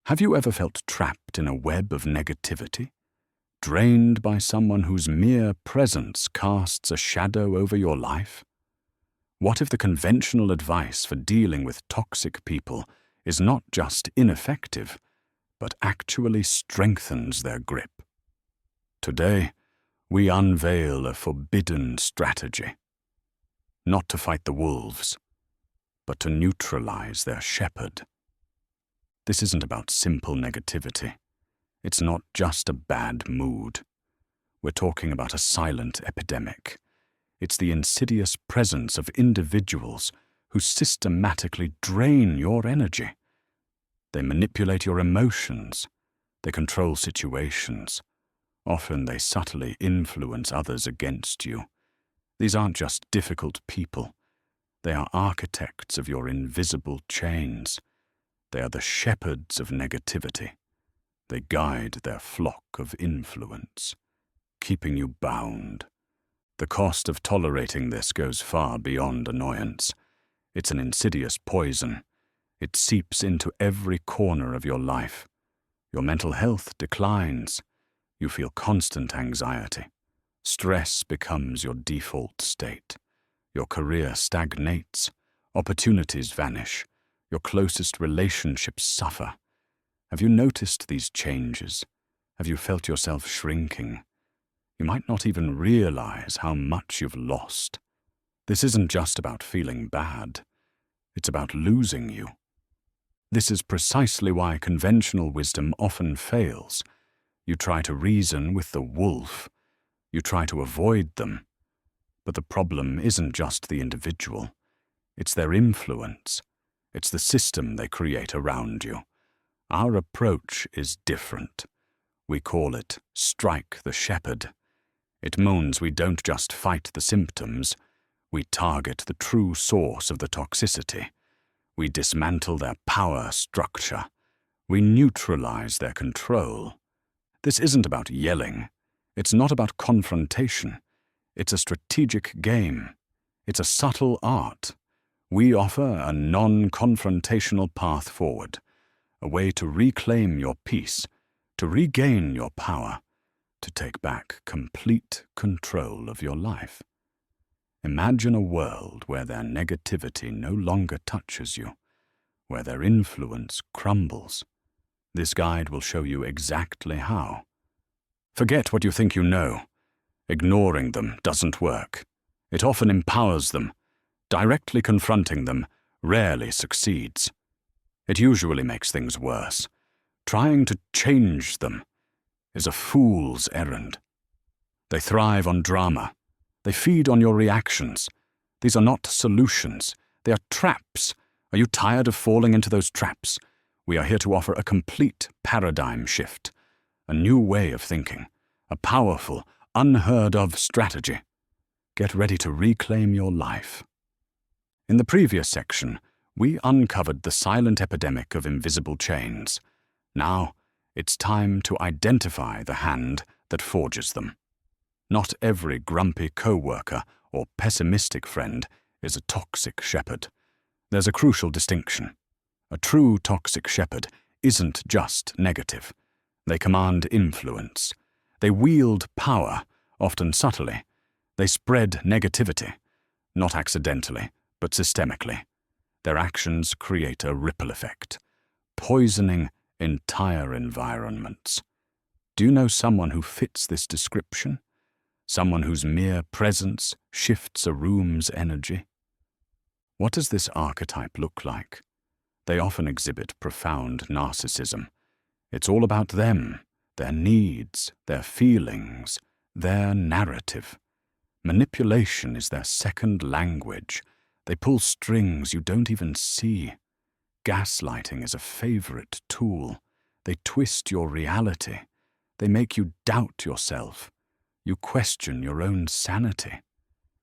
Have you ever felt trapped in a web of negativity? Drained by someone whose mere presence casts a shadow over your life? What if the conventional advice for dealing with toxic people is not just ineffective, but actually strengthens their grip? Today, we unveil a forbidden strategy. Not to fight the wolves, but to neutralize their shepherd. This isn't about simple negativity. It's not just a bad mood. We're talking about a silent epidemic. It's the insidious presence of individuals who systematically drain your energy. They manipulate your emotions. They control situations. Often they subtly influence others against you. These aren't just difficult people. They are architects of your invisible chains. They are the shepherds of negativity. They guide their flock of influence, keeping you bound. The cost of tolerating this goes far beyond annoyance. It's an insidious poison. It seeps into every corner of your life. Your mental health declines. You feel constant anxiety. Stress becomes your default state. Your career stagnates. Opportunities vanish. Your closest relationships suffer. Have you noticed these changes? Have you felt yourself shrinking? You might not even realize how much you've lost. This isn't just about feeling bad. It's about losing you. This is precisely why conventional wisdom often fails. You try to reason with the wolf. You try to avoid them. But the problem isn't just the individual. It's their influence. It's the system they create around you. Our approach is different. We call it strike the shepherd. It means we don't just fight the symptoms. We target the true source of the toxicity. We dismantle their power structure. We neutralize their control. This isn't about yelling. It's not about confrontation. It's a strategic game. It's a subtle art. We offer a non-confrontational path forward, a way to reclaim your peace, to regain your power, to take back complete control of your life. Imagine a world where their negativity no longer touches you, where their influence crumbles. This guide will show you exactly how. Forget what you think you know. Ignoring them doesn't work. It often empowers them. Directly confronting them rarely succeeds. It usually makes things worse. Trying to change them is a fool's errand. They thrive on drama. They feed on your reactions. These are not solutions. They are traps. Are you tired of falling into those traps? We are here to offer a complete paradigm shift, a new way of thinking, a powerful, unheard-of strategy. Get ready to reclaim your life. In the previous section, we uncovered the silent epidemic of invisible chains. Now, it's time to identify the hand that forges them. Not every grumpy co-worker or pessimistic friend is a toxic shepherd. There's a crucial distinction. A true toxic shepherd isn't just negative. They command influence. They wield power, often subtly. They spread negativity, not accidentally, but systemically. Their actions create a ripple effect, poisoning entire environments. Do you know someone who fits this description? Someone whose mere presence shifts a room's energy? What does this archetype look like? They often exhibit profound narcissism. It's all about them, their needs, their feelings, their narrative. Manipulation is their second language. They pull strings you don't even see. Gaslighting is a favorite tool. They twist your reality. They make you doubt yourself. You question your own sanity.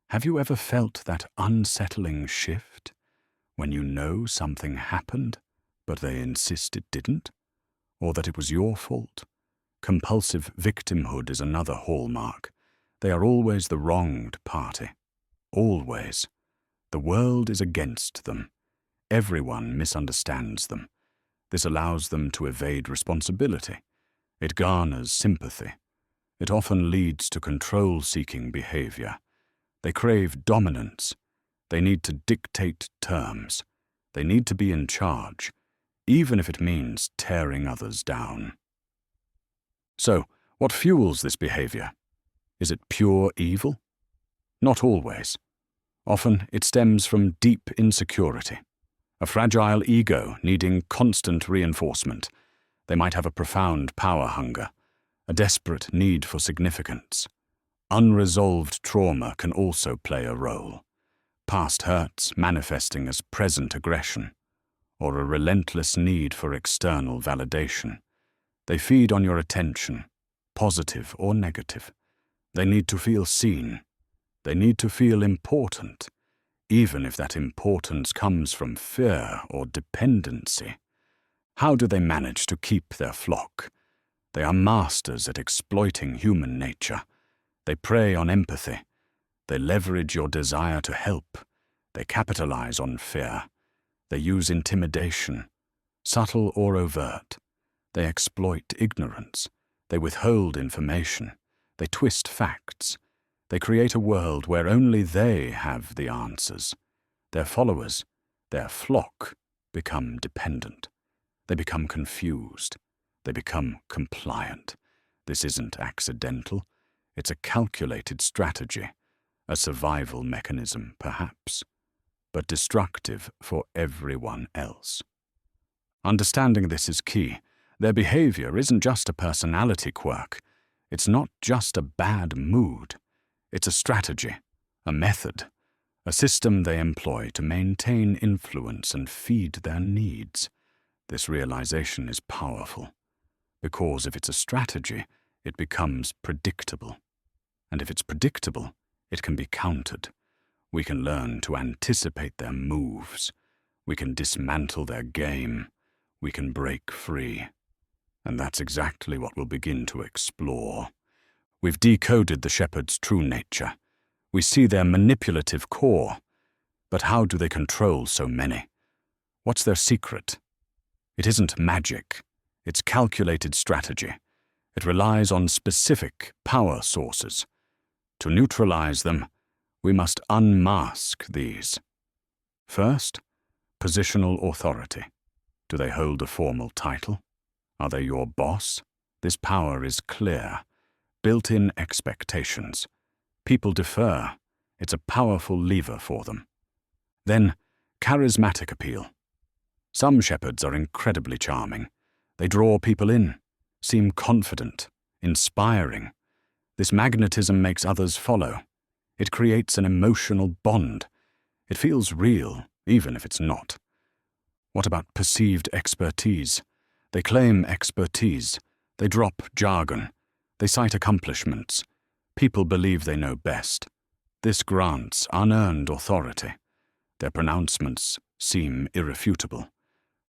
Have you ever felt that unsettling shift? When you know something happened, but they insist it didn't? Or that it was your fault? Compulsive victimhood is another hallmark. They are always the wronged party. Always. The world is against them. Everyone misunderstands them. This allows them to evade responsibility. It garners sympathy. It often leads to control-seeking behavior. They crave dominance. They need to dictate terms. They need to be in charge, even if it means tearing others down. So, what fuels this behavior? Is it pure evil? Not always. Often it stems from deep insecurity, a fragile ego needing constant reinforcement. They might have a profound power hunger, a desperate need for significance. Unresolved trauma can also play a role. Past hurts manifesting as present aggression, or a relentless need for external validation. They feed on your attention, positive or negative. They need to feel seen. They need to feel important, even if that importance comes from fear or dependency. How do they manage to keep their flock? They are masters at exploiting human nature. They prey on empathy. They leverage your desire to help. They capitalize on fear. They use intimidation, subtle or overt. They exploit ignorance. They withhold information. They twist facts. They create a world where only they have the answers. Their followers, their flock, become dependent. They become confused. They become compliant. This isn't accidental. It's a calculated strategy, a survival mechanism, perhaps, but destructive for everyone else. Understanding this is key. Their behavior isn't just a personality quirk. It's not just a bad mood. It's a strategy, a method, a system they employ to maintain influence and feed their needs. This realization is powerful, because if it's a strategy, it becomes predictable. And if it's predictable, it can be countered. We can learn to anticipate their moves. We can dismantle their game. We can break free. And that's exactly what we'll begin to explore. We've decoded the shepherd's true nature. We see their manipulative core. But how do they control so many? What's their secret? It isn't magic. It's calculated strategy. It relies on specific power sources. To neutralize them, we must unmask these. First, positional authority. Do they hold a formal title? Are they your boss? This power is clear. Built-in expectations. People defer. It's a powerful lever for them. Then, charismatic appeal. Some shepherds are incredibly charming. They draw people in, seem confident, inspiring. This magnetism makes others follow. It creates an emotional bond. It feels real, even if it's not. What about perceived expertise? They claim expertise. They drop jargon. They cite accomplishments. People believe they know best. This grants unearned authority. Their pronouncements seem irrefutable.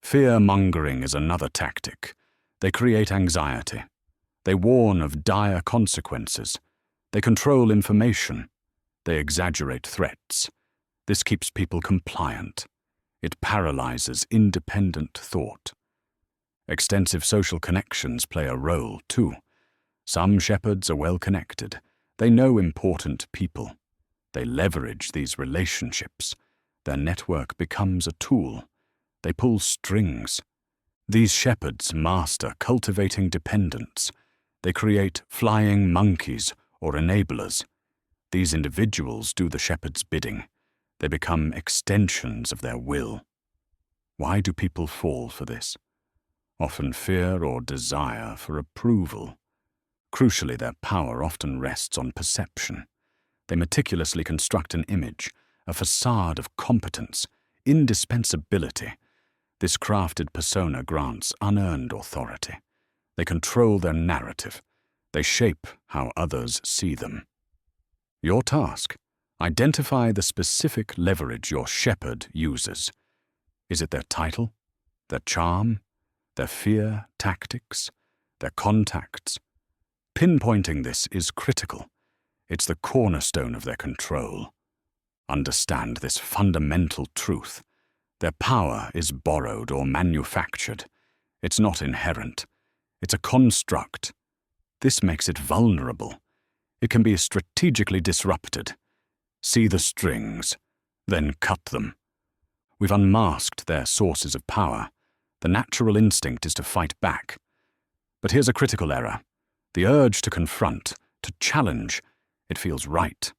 Fear-mongering is another tactic. They create anxiety. They warn of dire consequences. They control information. They exaggerate threats. This keeps people compliant. It paralyzes independent thought. Extensive social connections play a role, too. Some shepherds are well-connected. They know important people. They leverage these relationships. Their network becomes a tool. They pull strings. These shepherds master cultivating dependence. They create flying monkeys or enablers. These individuals do the shepherd's bidding. They become extensions of their will. Why do people fall for this? Often fear or desire for approval. Crucially, their power often rests on perception. They meticulously construct an image, a facade of competence, indispensability. This crafted persona grants unearned authority. They control their narrative. They shape how others see them. Your task: identify the specific leverage your shepherd uses. Is it their title, their charm, their fear tactics, their contacts? Pinpointing this is critical. It's the cornerstone of their control. Understand this fundamental truth. Their power is borrowed or manufactured. It's not inherent. It's a construct. This makes it vulnerable. It can be strategically disrupted. See the strings, then cut them. We've unmasked their sources of power. The natural instinct is to fight back. But here's a critical error. The urge to confront, to challenge, it feels right.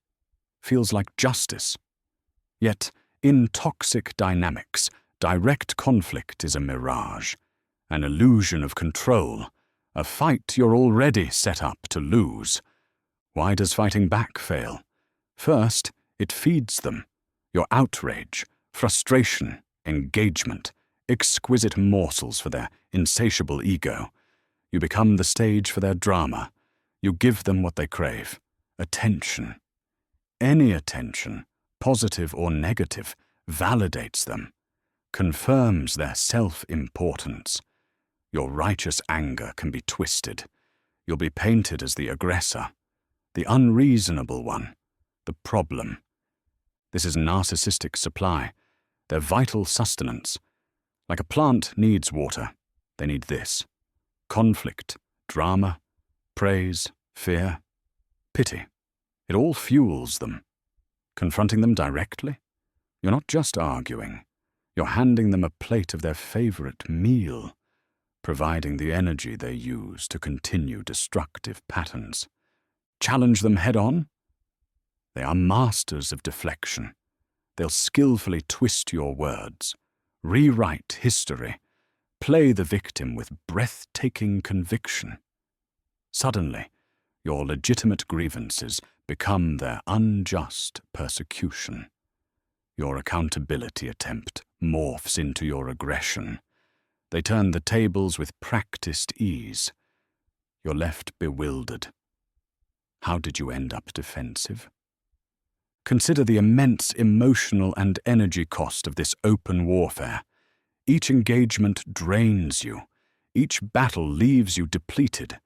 Feels like justice. Yet, in toxic dynamics, direct conflict is a mirage, an illusion of control, a fight you're already set up to lose. Why does fighting back fail? First, it feeds them. Your outrage, frustration, engagement, exquisite morsels for their insatiable ego. You become the stage for their drama. You give them what they crave. Attention. Any attention, positive or negative, validates them, confirms their self-importance. Your righteous anger can be twisted. You'll be painted as the aggressor, the unreasonable one, the problem. This is narcissistic supply, their vital sustenance. Like a plant needs water, they need this. Conflict, drama, praise, fear, pity. It all fuels them. Confronting them directly? You're not just arguing. You're handing them a plate of their favorite meal, providing the energy they use to continue destructive patterns. Challenge them head-on? They are masters of deflection. They'll skillfully twist your words, rewrite history, play the victim with breathtaking conviction. Suddenly, your legitimate grievances become their unjust persecution. Your accountability attempt morphs into your aggression. They turn the tables with practiced ease. You're left bewildered. How did you end up defensive? Consider the immense emotional and energy cost of this open warfare. Each engagement drains you. Each battle leaves you depleted.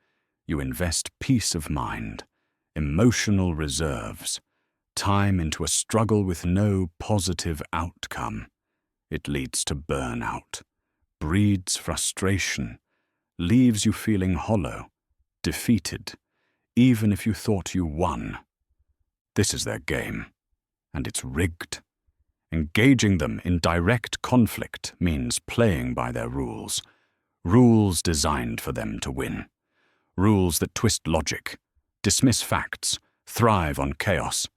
You invest peace of mind, emotional reserves, time into a struggle with no positive outcome. It leads to burnout, breeds frustration, leaves you feeling hollow, defeated, even if you thought you won. This is their game, and it's rigged. Engaging them in direct conflict means playing by their rules, rules designed for them to win, rules that twist logic, dismiss facts, thrive on chaos.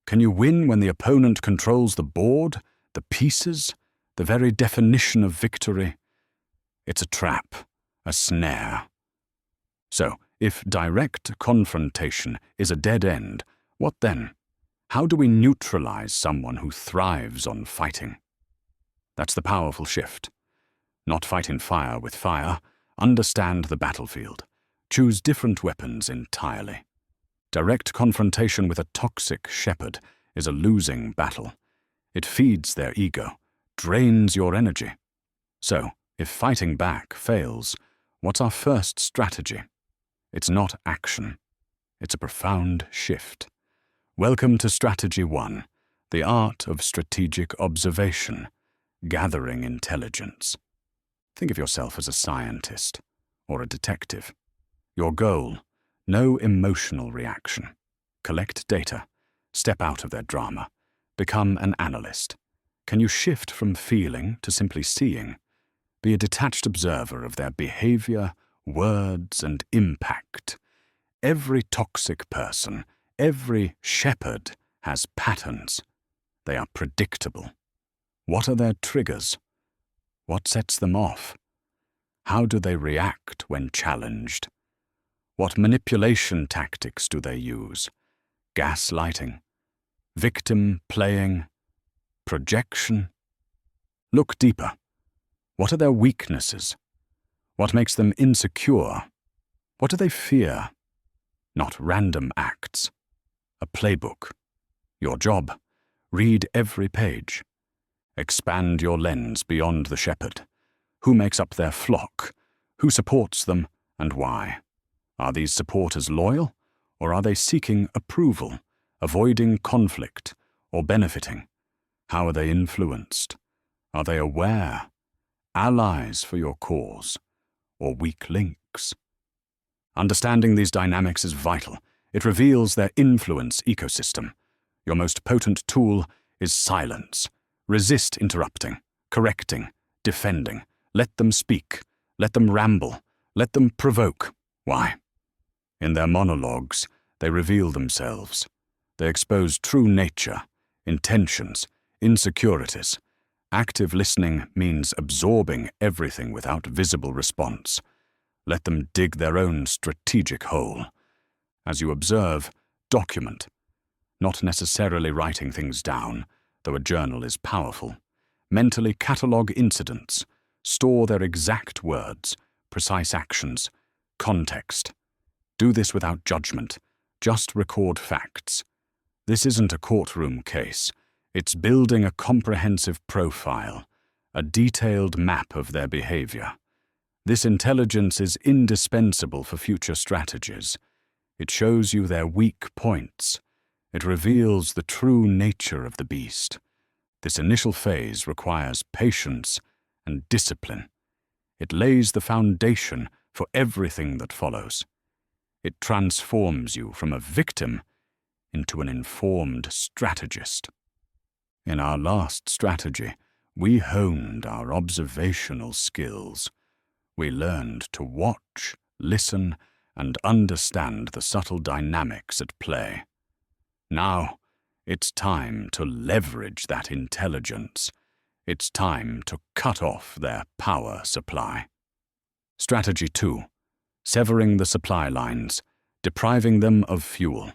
Can you win when the opponent controls the board, the pieces, the very definition of victory? It's a trap, a snare. So, if direct confrontation is a dead end, what then? How do we neutralize someone who thrives on fighting? That's the powerful shift. Not fighting fire with fire. Understand the battlefield. Choose different weapons entirely. Direct confrontation with a toxic shepherd is a losing battle. It feeds their ego, drains your energy. So, if fighting back fails, what's our first strategy? It's not action. It's a profound shift. Welcome to Strategy 1, the art of strategic observation, gathering intelligence. Think of yourself as a scientist or a detective. Your goal, no emotional reaction. Collect data, step out of their drama, become an analyst. Can you shift from feeling to simply seeing? Be a detached observer of their behavior, words, and impact. Every toxic person, every shepherd has patterns. They are predictable. What are their triggers? What sets them off? How do they react when challenged? What manipulation tactics do they use? Gaslighting, victim playing, projection? Look deeper. What are their weaknesses? What makes them insecure? What do they fear? Not random acts. A playbook. Your job. Read every page. Expand your lens beyond the shepherd. Who makes up their flock? Who supports them, and why? Are these supporters loyal, or are they seeking approval, avoiding conflict, or benefiting? How are they influenced? Are they aware? Allies for your cause, or weak links. Understanding these dynamics is vital. It reveals their influence ecosystem. Your most potent tool is silence. Resist interrupting, correcting, defending. Let them speak. Let them ramble. Let them provoke. Why? In their monologues, they reveal themselves. They expose true nature, intentions, insecurities. Active listening means absorbing everything without visible response. Let them dig their own strategic hole. As you observe, document. Not necessarily writing things down, though a journal is powerful. Mentally catalogue incidents. Store their exact words, precise actions, context. Do this without judgment. Just record facts. This isn't a courtroom case. It's building a comprehensive profile, a detailed map of their behavior. This intelligence is indispensable for future strategies. It shows you their weak points. It reveals the true nature of the beast. This initial phase requires patience and discipline. It lays the foundation for everything that follows. It transforms you from a victim into an informed strategist. In our last strategy, we honed our observational skills. We learned to watch, listen, and understand the subtle dynamics at play. Now, it's time to leverage that intelligence. It's time to cut off their power supply. Strategy 2. Severing the supply lines, depriving them of fuel.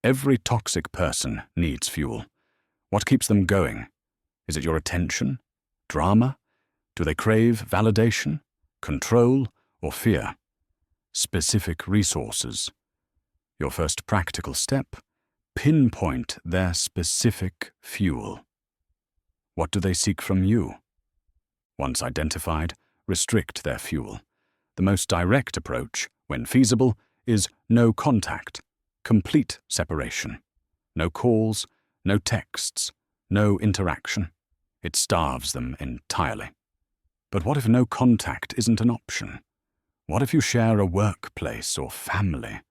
Every toxic person needs fuel. What keeps them going? Is it your attention? Drama? Do they crave validation, control, or fear? Specific resources. Your first practical step: pinpoint their specific fuel. What do they seek from you? Once identified, restrict their fuel. The most direct approach, when feasible, is no contact, complete separation. No calls, no texts, no interaction. It starves them entirely. But what if no contact isn't an option? What if you share a workplace or family?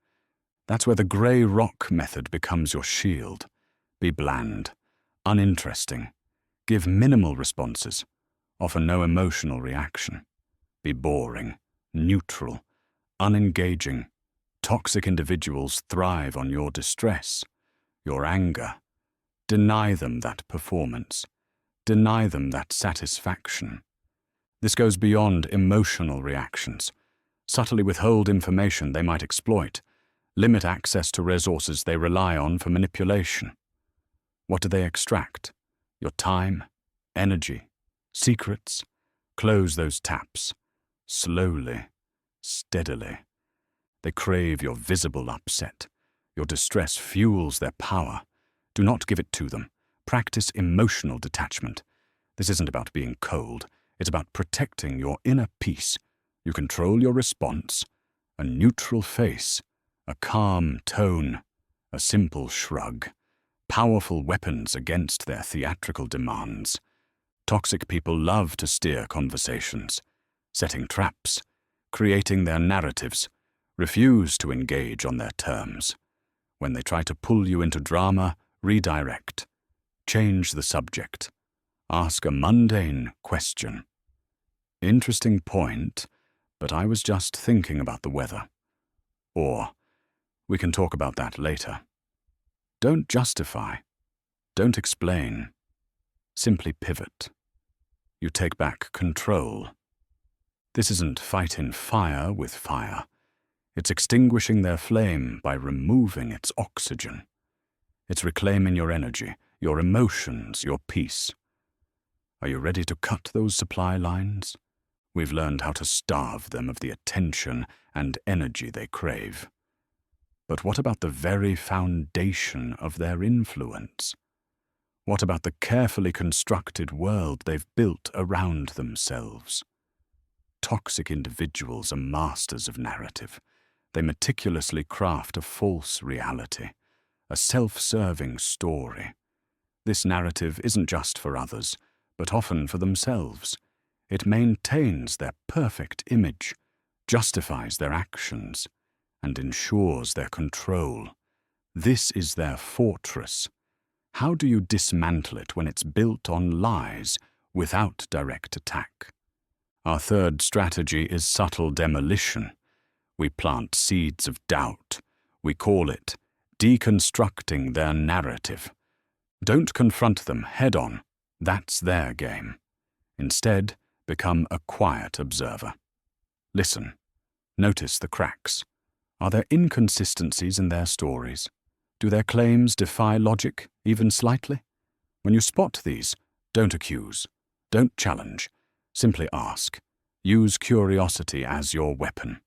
That's where the grey rock method becomes your shield. Be bland, uninteresting. Give minimal responses. Offer no emotional reaction. Be boring, neutral, unengaging. Toxic individuals thrive on your distress, your anger. Deny them that performance. Deny them that satisfaction. This goes beyond emotional reactions. Subtly withhold information they might exploit. Limit access to resources they rely on for manipulation. What do they extract? Your time, energy, secrets? Close those taps. Slowly, steadily. They crave your visible upset. Your distress fuels their power. Do not give it to them. Practice emotional detachment. This isn't about being cold. It's about protecting your inner peace. You control your response. A neutral face, a calm tone, a simple shrug. Powerful weapons against their theatrical demands. Toxic people love to steer conversations, setting traps, creating their narratives, refuse to engage on their terms. When they try to pull you into drama, redirect. Change the subject. Ask a mundane question. Interesting point, but I was just thinking about the weather. Or, we can talk about that later. Don't justify. Don't explain. Simply pivot. You take back control. This isn't fighting fire with fire. It's extinguishing their flame by removing its oxygen. It's reclaiming your energy, your emotions, your peace. Are you ready to cut those supply lines? We've learned how to starve them of the attention and energy they crave. But what about the very foundation of their influence? What about the carefully constructed world they've built around themselves? Toxic individuals are masters of narrative. They meticulously craft a false reality, a self-serving story. This narrative isn't just for others, but often for themselves. It maintains their perfect image, justifies their actions, and ensures their control. This is their fortress. How do you dismantle it when it's built on lies without direct attack? Our third strategy is subtle demolition. We plant seeds of doubt. We call it deconstructing their narrative. Don't confront them head-on. That's their game. Instead, become a quiet observer. Listen. Notice the cracks. Are there inconsistencies in their stories? Do their claims defy logic, even slightly? When you spot these, don't accuse. Don't challenge. Simply ask. Use curiosity as your weapon.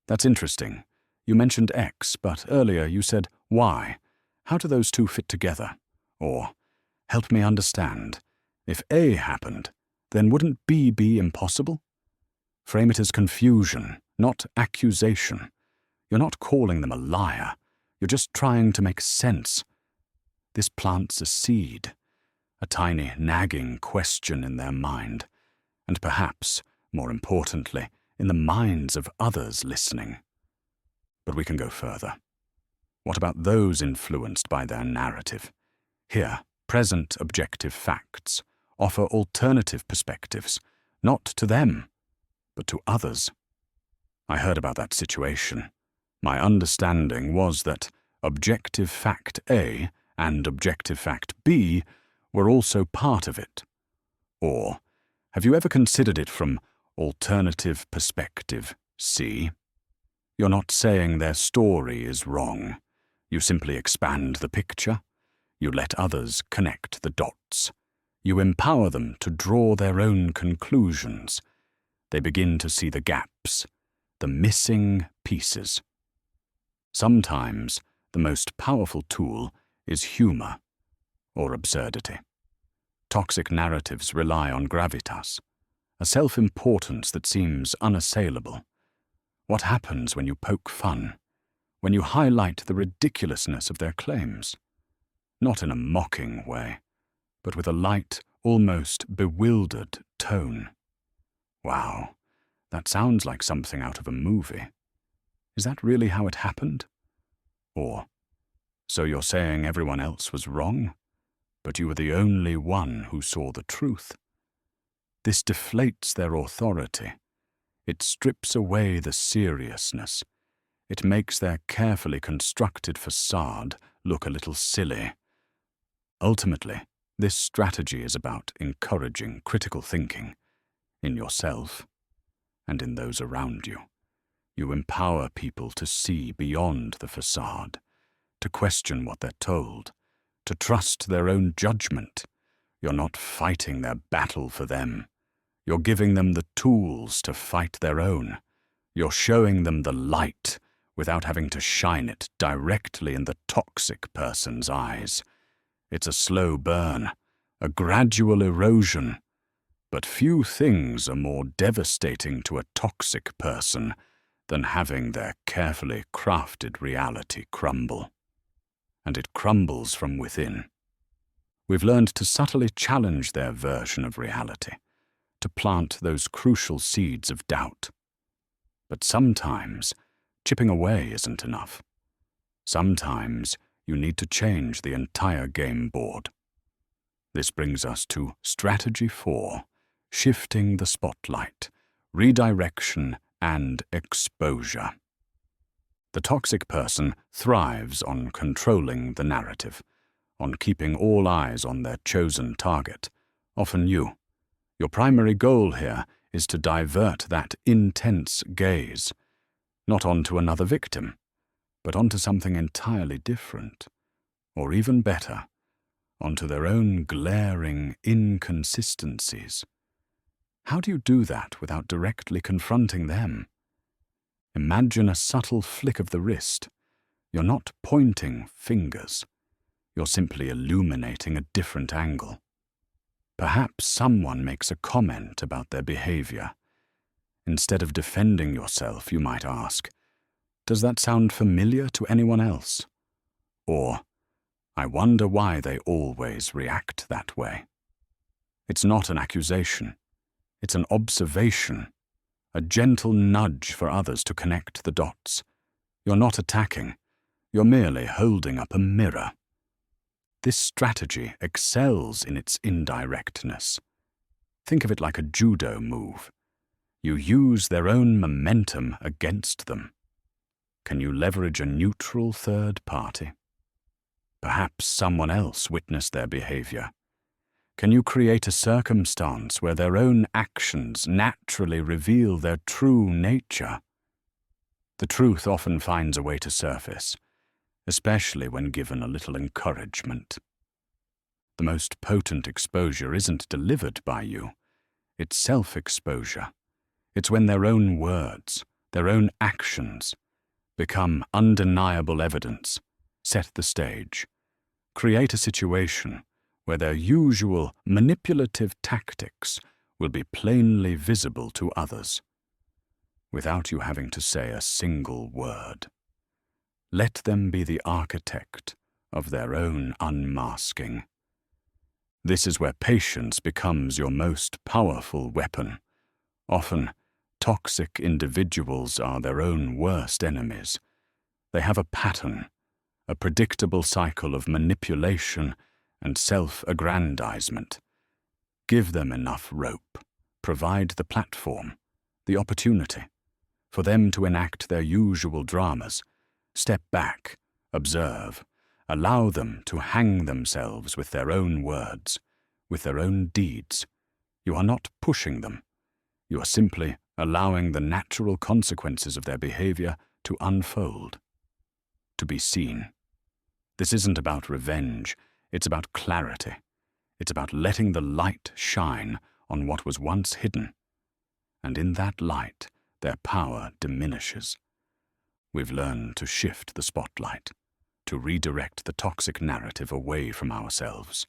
That's interesting. You mentioned X, but earlier you said Y. How do those two fit together? Or, help me understand. If A happened, then wouldn't B be impossible? Frame it as confusion, not accusation. You're not calling them a liar. You're just trying to make sense. This plants a seed, a tiny nagging question in their mind, and perhaps, more importantly, in the minds of others listening. But we can go further. What about those influenced by their narrative? Here, present objective facts offer alternative perspectives, not to them, but to others. I heard about that situation. My understanding was that objective fact A and objective fact B were also part of it. Or, have you ever considered it from alternative perspective C? You're not saying their story is wrong. You simply expand the picture. You let others connect the dots. You empower them to draw their own conclusions. They begin to see the gaps, the missing pieces. Sometimes the most powerful tool is humor or absurdity. Toxic narratives rely on gravitas, a self-importance that seems unassailable. What happens when you poke fun, when you highlight the ridiculousness of their claims? Not in a mocking way, but with a light, almost bewildered tone. Wow, that sounds like something out of a movie. Is that really how it happened? Or, so you're saying everyone else was wrong, but you were the only one who saw the truth? This deflates their authority. It strips away the seriousness. It makes their carefully constructed facade look a little silly. Ultimately, this strategy is about encouraging critical thinking in yourself and in those around you. You empower people to see beyond the facade, to question what they're told, to trust their own judgment. You're not fighting their battle for them. You're giving them the tools to fight their own. You're showing them the light without having to shine it directly in the toxic person's eyes. It's a slow burn, a gradual erosion. But few things are more devastating to a toxic person than having their carefully crafted reality crumble. And it crumbles from within. We've learned to subtly challenge their version of reality, to plant those crucial seeds of doubt. But sometimes, chipping away isn't enough. Sometimes you need to change the entire game board. This brings us to Strategy 4, shifting the spotlight, redirection, and exposure. The toxic person thrives on controlling the narrative, on keeping all eyes on their chosen target, often you. Your primary goal here is to divert that intense gaze, not onto another victim, but onto something entirely different, or even better, onto their own glaring inconsistencies. How do you do that without directly confronting them? Imagine a subtle flick of the wrist. You're not pointing fingers. You're simply illuminating a different angle. Perhaps someone makes a comment about their behavior. Instead of defending yourself, you might ask, "Does that sound familiar to anyone else?" Or, "I wonder why they always react that way." It's not an accusation. It's an observation, a gentle nudge for others to connect the dots. You're not attacking, you're merely holding up a mirror. This strategy excels in its indirectness. Think of it like a judo move. You use their own momentum against them. Can you leverage a neutral third party? Perhaps someone else witnessed their behavior. Can you create a circumstance where their own actions naturally reveal their true nature? The truth often finds a way to surface, especially when given a little encouragement. The most potent exposure isn't delivered by you. It's self-exposure. It's when their own words, their own actions, become undeniable evidence, set the stage, create a situation where their usual manipulative tactics will be plainly visible to others, without you having to say a single word. Let them be the architect of their own unmasking. This is where patience becomes your most powerful weapon. Often, toxic individuals are their own worst enemies. They have a pattern, a predictable cycle of manipulation and self-aggrandizement. Give them enough rope, provide the platform, the opportunity, for them to enact their usual dramas. Step back, observe, allow them to hang themselves with their own words, with their own deeds. You are not pushing them. You are simply allowing the natural consequences of their behavior to unfold, to be seen. This isn't about revenge. It's about clarity. It's about letting the light shine on what was once hidden. And in that light, their power diminishes. We've learned to shift the spotlight, to redirect the toxic narrative away from ourselves.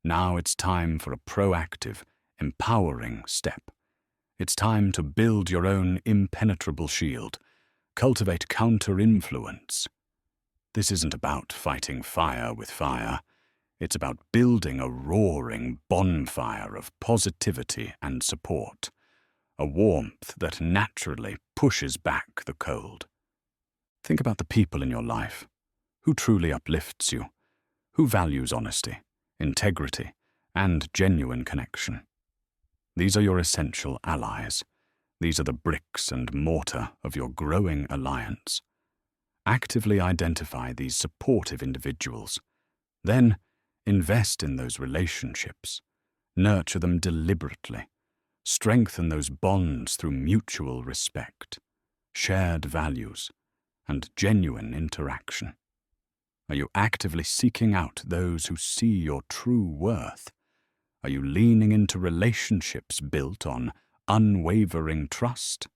Now it's time for a proactive, empowering step. It's time to build your own impenetrable shield, cultivate counter-influence. This isn't about fighting fire with fire. It's about building a roaring bonfire of positivity and support, a warmth that naturally pushes back the cold. Think about the people in your life. Who truly uplifts you? Who values honesty, integrity, and genuine connection? These are your essential allies. These are the bricks and mortar of your growing alliance. Actively identify these supportive individuals. Then, invest in those relationships. Nurture them deliberately. Strengthen those bonds through mutual respect, shared values, and genuine interaction. Are you actively seeking out those who see your true worth? Are you leaning into relationships built on unwavering trust?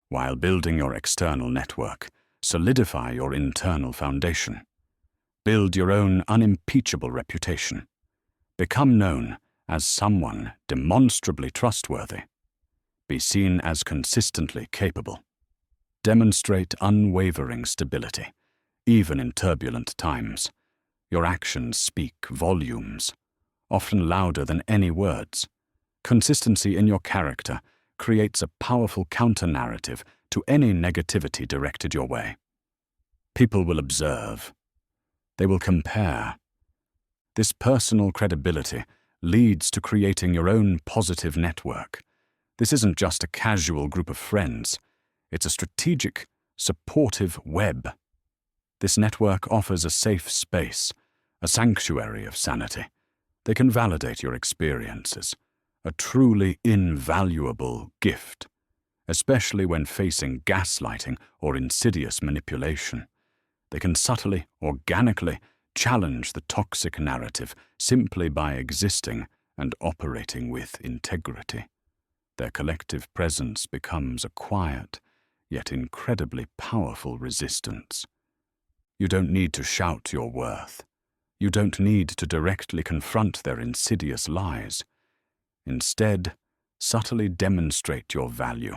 While building your external network, solidify your internal foundation. Build your own unimpeachable reputation. Become known as someone demonstrably trustworthy. Be seen as consistently capable. Demonstrate unwavering stability, even in turbulent times. Your actions speak volumes, often louder than any words. Consistency in your character creates a powerful counter-narrative to any negativity directed your way. People will observe. They will compare. This personal credibility leads to creating your own positive network. This isn't just a casual group of friends. It's a strategic, supportive web. This network offers a safe space, a sanctuary of sanity. They can validate your experiences, a truly invaluable gift, especially when facing gaslighting or insidious manipulation. They can subtly, organically challenge the toxic narrative simply by existing and operating with integrity. Their collective presence becomes a quiet, yet incredibly powerful resistance. You don't need to shout your worth. You don't need to directly confront their insidious lies. Instead, subtly demonstrate your value.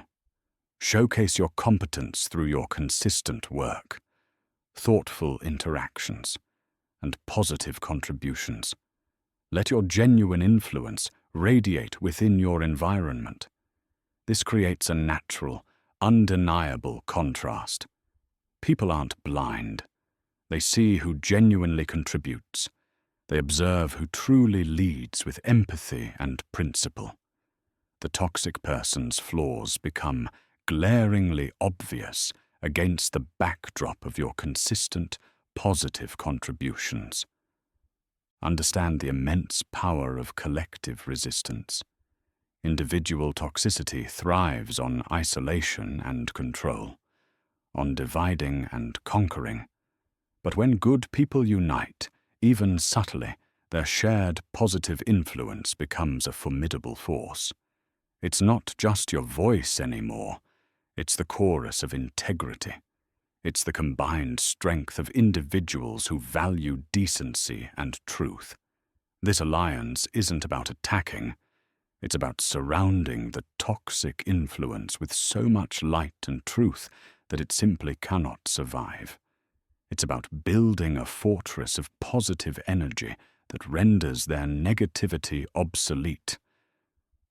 Showcase your competence through your consistent work, thoughtful interactions, and positive contributions. Let your genuine influence radiate within your environment. This creates a natural, undeniable contrast. People aren't blind. They see who genuinely contributes. They observe who truly leads with empathy and principle. The toxic person's flaws become glaringly obvious against the backdrop of your consistent, positive contributions. Understand the immense power of collective resistance. Individual toxicity thrives on isolation and control, on dividing and conquering. But when good people unite, even subtly, their shared positive influence becomes a formidable force. It's not just your voice anymore. It's the chorus of integrity. It's the combined strength of individuals who value decency and truth. This alliance isn't about attacking. It's about surrounding the toxic influence with so much light and truth that it simply cannot survive. It's about building a fortress of positive energy that renders their negativity obsolete.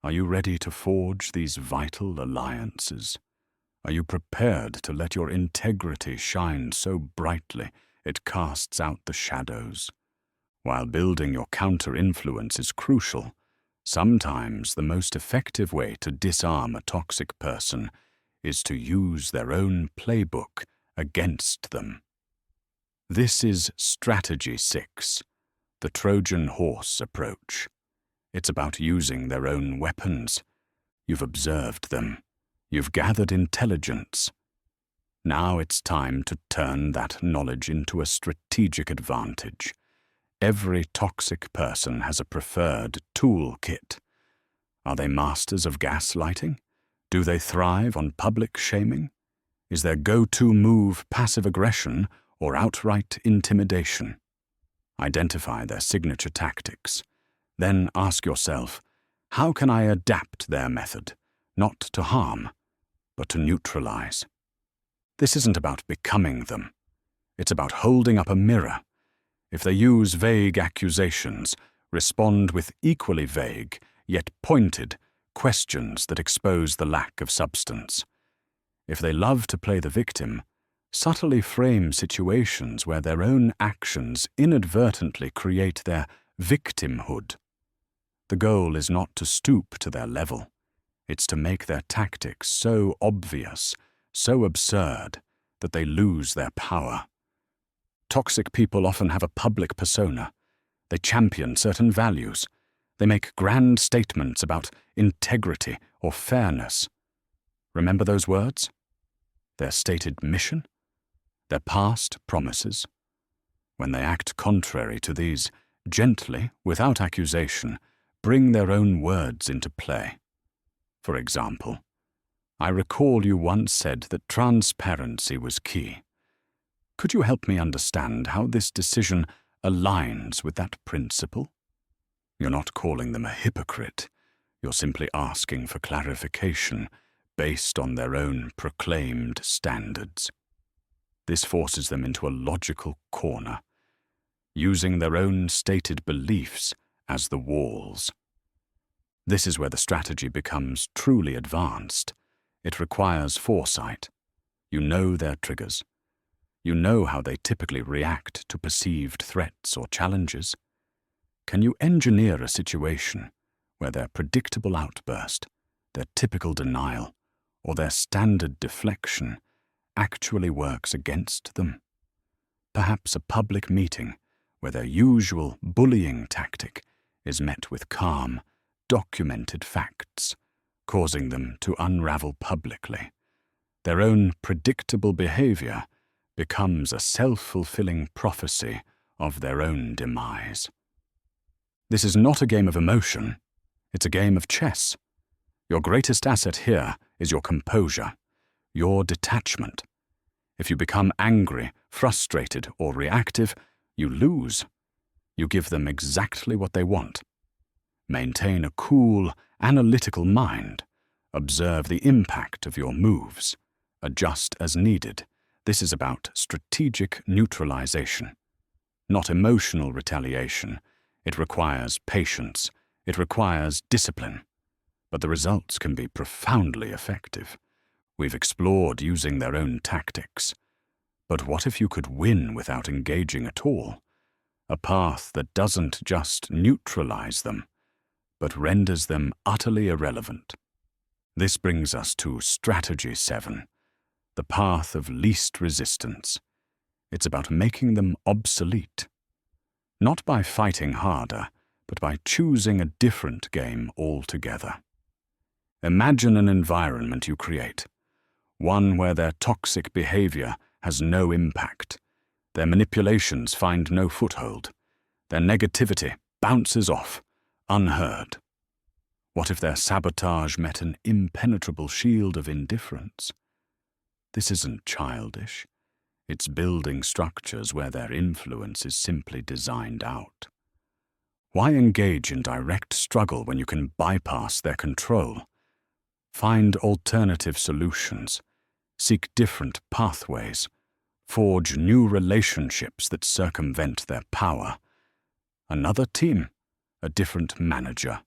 Are you ready to forge these vital alliances? Are you prepared to let your integrity shine so brightly it casts out the shadows? While building your counter-influence is crucial, sometimes the most effective way to disarm a toxic person is to use their own playbook against them. This is Strategy 6, the Trojan horse approach. It's about using their own weapons. You've observed them. You've gathered intelligence. Now it's time to turn that knowledge into a strategic advantage. Every toxic person has a preferred toolkit. Are they masters of gaslighting? Do they thrive on public shaming? Is their go-to move passive aggression or outright intimidation? Identify their signature tactics. Then ask yourself, how can I adapt their method, not to harm, but to neutralize? This isn't about becoming them. It's about holding up a mirror. If they use vague accusations, respond with equally vague, yet pointed, questions that expose the lack of substance. If they love to play the victim, subtly frame situations where their own actions inadvertently create their victimhood. The goal is not to stoop to their level. It's to make their tactics so obvious, so absurd, that they lose their power. Toxic people often have a public persona. They champion certain values. They make grand statements about integrity or fairness. Remember those words? Their stated mission? Their past promises? When they act contrary to these, gently, without accusation, bring their own words into play. For example, I recall you once said that transparency was key. Could you help me understand how this decision aligns with that principle? You're not calling them a hypocrite. You're simply asking for clarification based on their own proclaimed standards. This forces them into a logical corner, using their own stated beliefs as the walls. This is where the strategy becomes truly advanced. It requires foresight. You know their triggers. You know how they typically react to perceived threats or challenges. Can you engineer a situation where their predictable outburst, their typical denial, or their standard deflection actually works against them? Perhaps a public meeting where their usual bullying tactic is met with calm, documented facts, causing them to unravel publicly. Their own predictable behavior becomes a self-fulfilling prophecy of their own demise. This is not a game of emotion. It's a game of chess. Your greatest asset here is your composure, your detachment. If you become angry, frustrated, or reactive, you lose. You give them exactly what they want. Maintain a cool, analytical mind. Observe the impact of your moves. Adjust as needed. This is about strategic neutralization, not emotional retaliation. It requires patience. It requires discipline. but the results can be profoundly effective. We've explored using their own tactics. But what if you could win without engaging at all? A path that doesn't just neutralize them, but renders them utterly irrelevant. This brings us to Strategy 7, the path of least resistance. It's about making them obsolete. Not by fighting harder, but by choosing a different game altogether. Imagine an environment you create, one where their toxic behavior has no impact, their manipulations find no foothold, their negativity bounces off, unheard. What if their sabotage met an impenetrable shield of indifference? This isn't childish. It's building structures where their influence is simply designed out. Why engage in direct struggle when you can bypass their control? Find alternative solutions, seek different pathways, forge new relationships that circumvent their power. Another team, a different manager.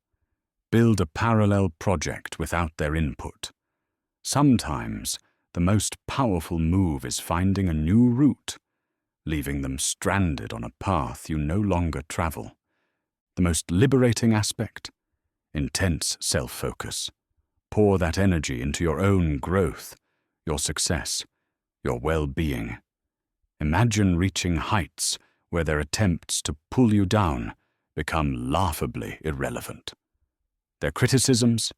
Build a parallel project without their input. Sometimes, the most powerful move is finding a new route, leaving them stranded on a path you no longer travel. The most liberating aspect? Intense self-focus. Pour that energy into your own growth, your success, your well-being. Imagine reaching heights where their attempts to pull you down become laughably irrelevant. Their criticisms,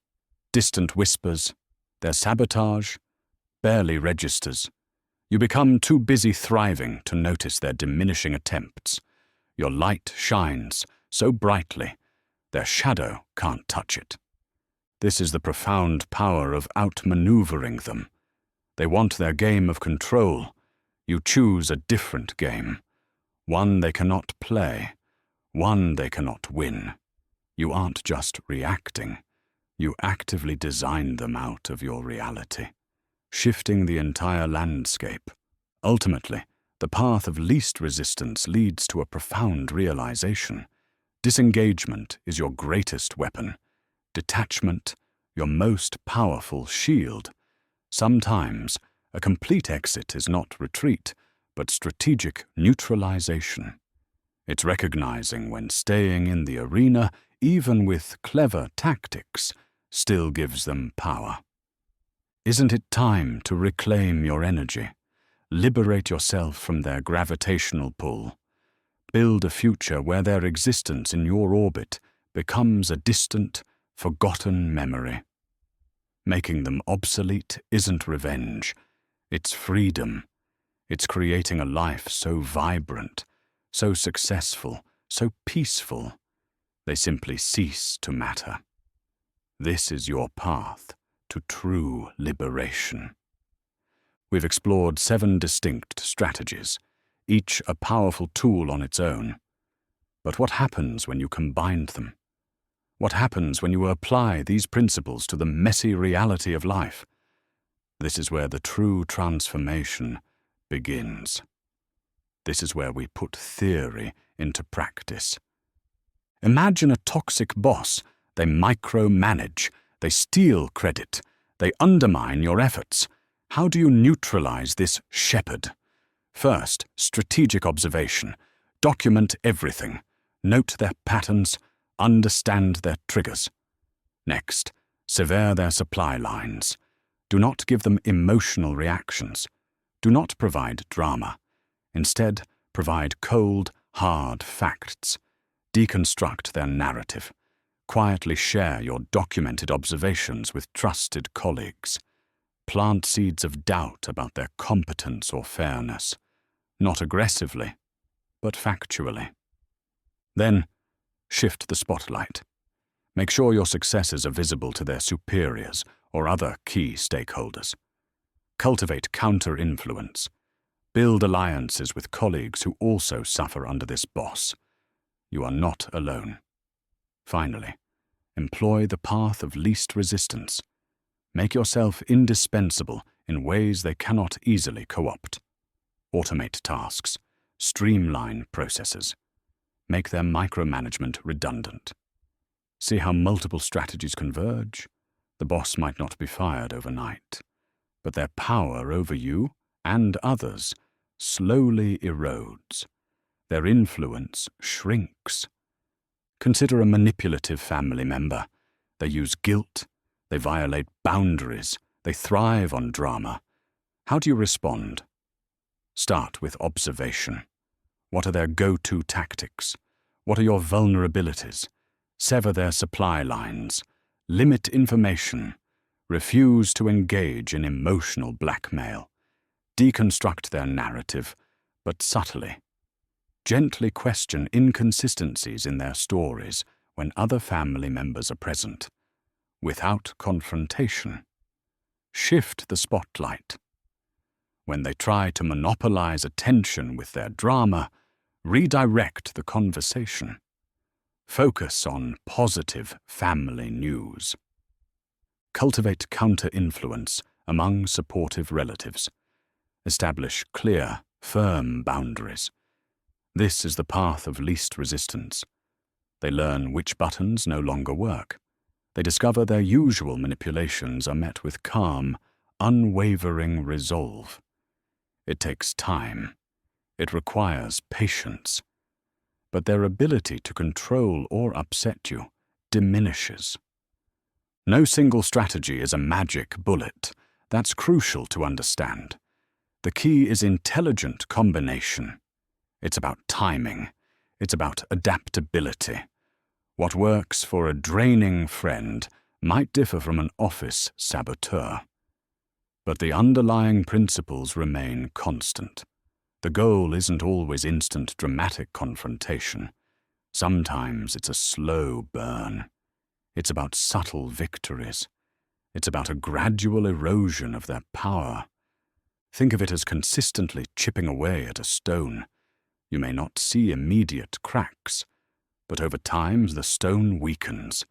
distant whispers, their sabotage, barely registers. You become too busy thriving to notice their diminishing attempts. Your light shines so brightly, their shadow can't touch it. This is the profound power of outmaneuvering them. They want their game of control. You choose a different game, one they cannot play, one they cannot win. You aren't just reacting. You actively design them out of your reality, shifting the entire landscape. Ultimately, the path of least resistance leads to a profound realization. Disengagement is your greatest weapon. Detachment, your most powerful shield. Sometimes, a complete exit is not retreat, but strategic neutralization. It's recognizing when staying in the arena, even with clever tactics, still gives them power. Isn't it time to reclaim your energy? Liberate yourself from their gravitational pull. Build a future where their existence in your orbit becomes a distant, forgotten memory. Making them obsolete isn't revenge. It's freedom. It's creating a life so vibrant, so successful, so peaceful, they simply cease to matter. This is your path to true liberation. We've explored 7 distinct strategies, each a powerful tool on its own. But what happens when you combine them? What happens when you apply these principles to the messy reality of life? This is where the true transformation begins. This is where we put theory into practice. Imagine a toxic boss. They micromanage, they steal credit, they undermine your efforts. How do you neutralize this shepherd? First, strategic observation. Document everything. Note their patterns, understand their triggers. Next, sever their supply lines. Do not give them emotional reactions. Do not provide drama. Instead, provide cold, hard facts. Deconstruct their narrative. Quietly share your documented observations with trusted colleagues. Plant seeds of doubt about their competence or fairness, not aggressively, but factually. Then, shift the spotlight. Make sure your successes are visible to their superiors or other key stakeholders. Cultivate counter-influence. Build alliances with colleagues who also suffer under this boss. You are not alone. Finally, employ the path of least resistance. Make yourself indispensable in ways they cannot easily co-opt. Automate tasks. Streamline processes. Make their micromanagement redundant. See how multiple strategies converge, The boss might not be fired overnight, but their power over you and others slowly erodes. Their influence shrinks. Consider a manipulative family member. They use guilt, they violate boundaries, they thrive on drama. How do you respond? Start with observation. What are their go-to tactics? What are your vulnerabilities? Sever their supply lines. Limit information. Refuse to engage in emotional blackmail. Deconstruct their narrative, but subtly. Gently question inconsistencies in their stories when other family members are present, without confrontation. Shift the spotlight. When they try to monopolize attention with their drama, redirect the conversation. Focus on positive family news. Cultivate counter-influence among supportive relatives. Establish clear, firm boundaries. This is the path of least resistance. They learn which buttons no longer work. They discover their usual manipulations are met with calm, unwavering resolve. It takes time. It requires patience. But their ability to control or upset you diminishes. No single strategy is a magic bullet. That's crucial to understand. The key is intelligent combination. It's about timing. It's about adaptability. What works for a draining friend might differ from an office saboteur. But the underlying principles remain constant. The goal isn't always instant dramatic confrontation. Sometimes it's a slow burn. It's about subtle victories. It's about a gradual erosion of their power. Think of it as consistently chipping away at a stone. You may not see immediate cracks, but over time the stone weakens.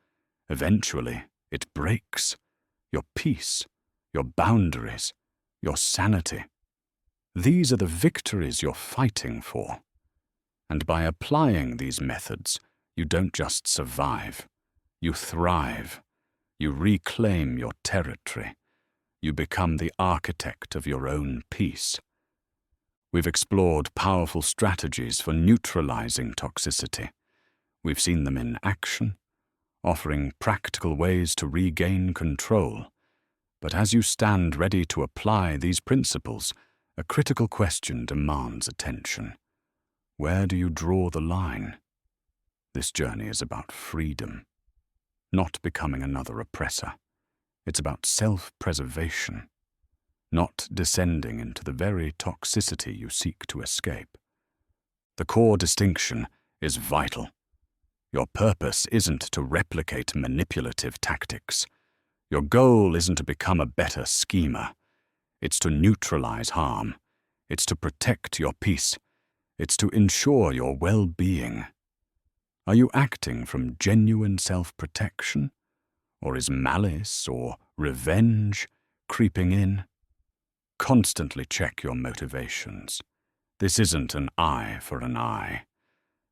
Eventually, it breaks. Your peace, your boundaries, your sanity. These are the victories you're fighting for. And by applying these methods, you don't just survive. You thrive. You reclaim your territory. You become the architect of your own peace. We've explored powerful strategies for neutralizing toxicity. We've seen them in action, offering practical ways to regain control. But as you stand ready to apply these principles, a critical question demands attention. Where do you draw the line? This journey is about freedom, not becoming another oppressor. It's about self-preservation, not descending into the very toxicity you seek to escape. The core distinction is vital. Your purpose isn't to replicate manipulative tactics. Your goal isn't to become a better schemer. It's to neutralize harm. It's to protect your peace. It's to ensure your well-being. Are you acting from genuine self-protection? Or is malice or revenge creeping in? Constantly check your motivations. This isn't an eye for an eye.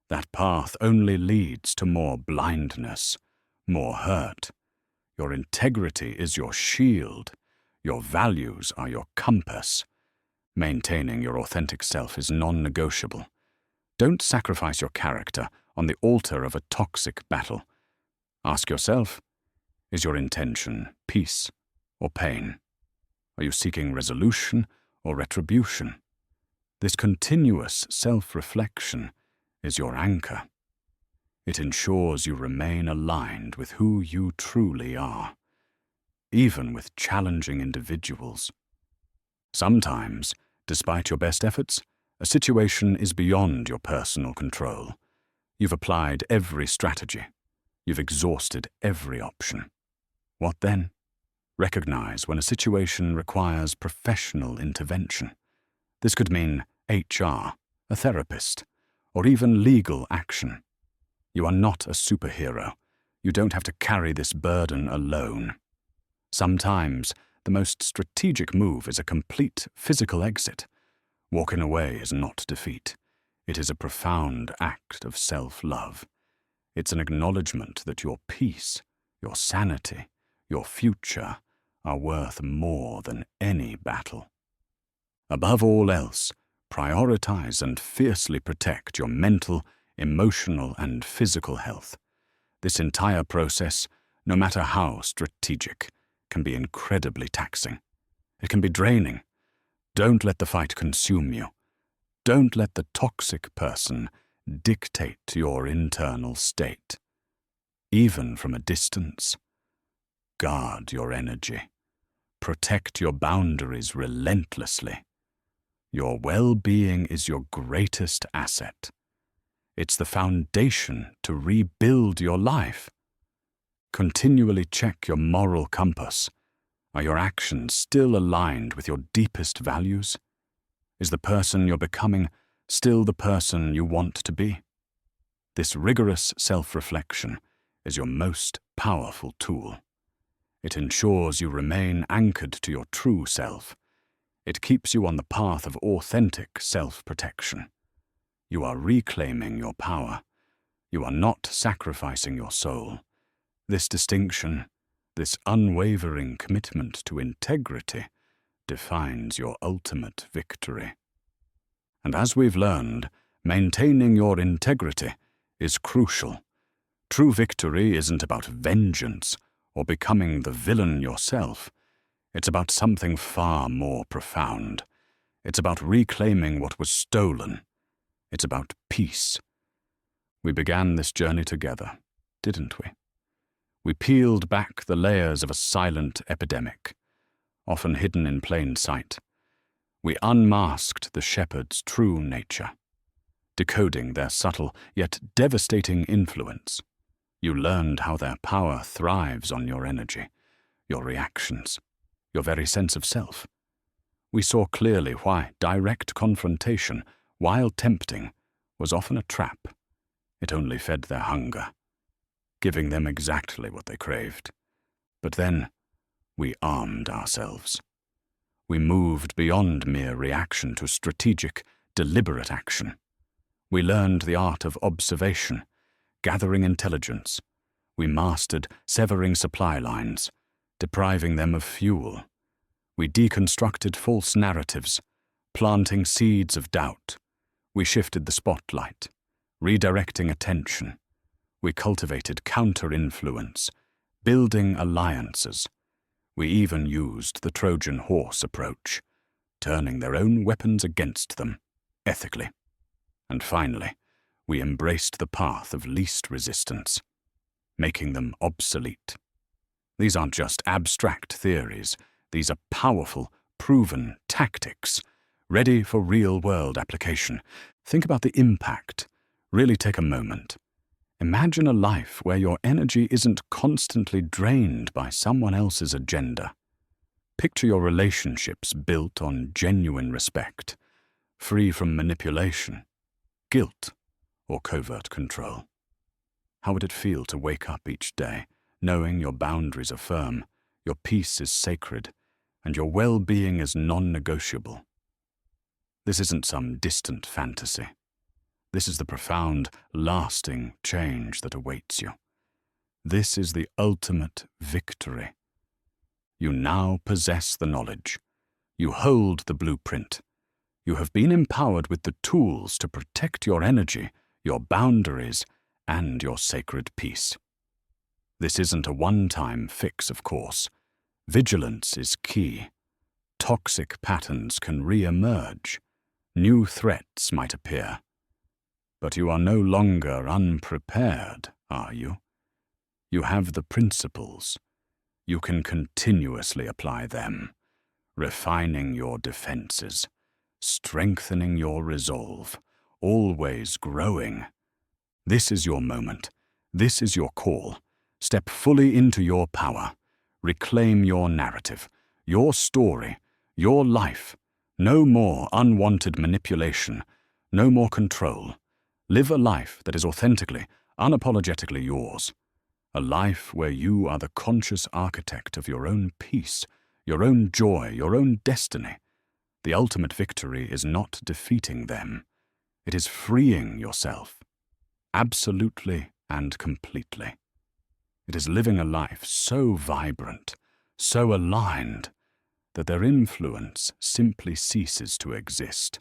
That path only leads to more blindness, more hurt. Your integrity is your shield. Your values are your compass. Maintaining your authentic self is non-negotiable. Don't sacrifice your character on the altar of a toxic battle. Ask yourself, is your intention peace or pain? Are you seeking resolution or retribution? This continuous self-reflection is your anchor. It ensures you remain aligned with who you truly are, even with challenging individuals. Sometimes, despite your best efforts, a situation is beyond your personal control. You've applied every strategy. You've exhausted every option. What then? Recognize when a situation requires professional intervention. This could mean HR, a therapist, or even legal action. You are not a superhero. You don't have to carry this burden alone. Sometimes, the most strategic move is a complete physical exit. Walking away is not defeat. It is a profound act of self-love. It's an acknowledgement that your peace, your sanity, your future are worth more than any battle. Above all else, prioritize and fiercely protect your mental, emotional, and physical health. This entire process, no matter how strategic, can be incredibly taxing. It can be draining. Don't let the fight consume you. Don't let the toxic person dictate your internal state. Even from a distance, guard your energy. Protect your boundaries relentlessly. Your well-being is your greatest asset. It's the foundation to rebuild your life. Continually check your moral compass. Are your actions still aligned with your deepest values? Is the person you're becoming still the person you want to be? This rigorous self-reflection is your most powerful tool. It ensures you remain anchored to your true self. It keeps you on the path of authentic self-protection. You are reclaiming your power. You are not sacrificing your soul. This distinction, this unwavering commitment to integrity, defines your ultimate victory. And as we've learned, maintaining your integrity is crucial. True victory isn't about vengeance or becoming the villain yourself. It's about something far more profound. It's about reclaiming what was stolen. It's about peace. We began this journey together, didn't we? We peeled back the layers of a silent epidemic, often hidden in plain sight. We unmasked the shepherd's true nature, decoding their subtle yet devastating influence. You learned how their power thrives on your energy, your reactions, your very sense of self. We saw clearly why direct confrontation, while tempting, was often a trap. It only fed their hunger, giving them exactly what they craved. But then, we armed ourselves. We moved beyond mere reaction to strategic, deliberate action. We learned the art of observation, gathering intelligence. We mastered severing supply lines, depriving them of fuel. We deconstructed false narratives, planting seeds of doubt. We shifted the spotlight, redirecting attention. We cultivated counter-influence, building alliances. We even used the Trojan horse approach, turning their own weapons against them, ethically. And finally, we embraced the path of least resistance, making them obsolete. These aren't just abstract theories. These are powerful, proven tactics, ready for real-world application. Think about the impact. Really take a moment. Imagine a life where your energy isn't constantly drained by someone else's agenda. Picture your relationships built on genuine respect, free from manipulation, guilt, or covert control. How would it feel to wake up each day, knowing your boundaries are firm, your peace is sacred, and your well-being is non-negotiable? This isn't some distant fantasy. This is the profound, lasting change that awaits you. This is the ultimate victory. You now possess the knowledge. You hold the blueprint. You have been empowered with the tools to protect your energy, your boundaries, and your sacred peace. This isn't a one-time fix, of course. Vigilance is key. Toxic patterns can re-emerge. New threats might appear. But you are no longer unprepared, are you? You have the principles. You can continuously apply them, refining your defenses, strengthening your resolve, always growing. This is your moment. This is your call. Step fully into your power. Reclaim your narrative, your story, your life. No more unwanted manipulation, no more control. Live a life that is authentically, unapologetically yours. A life where you are the conscious architect of your own peace, your own joy, your own destiny. The ultimate victory is not defeating them. It is freeing yourself. Absolutely and completely. It is living a life so vibrant, so aligned, that their influence simply ceases to exist.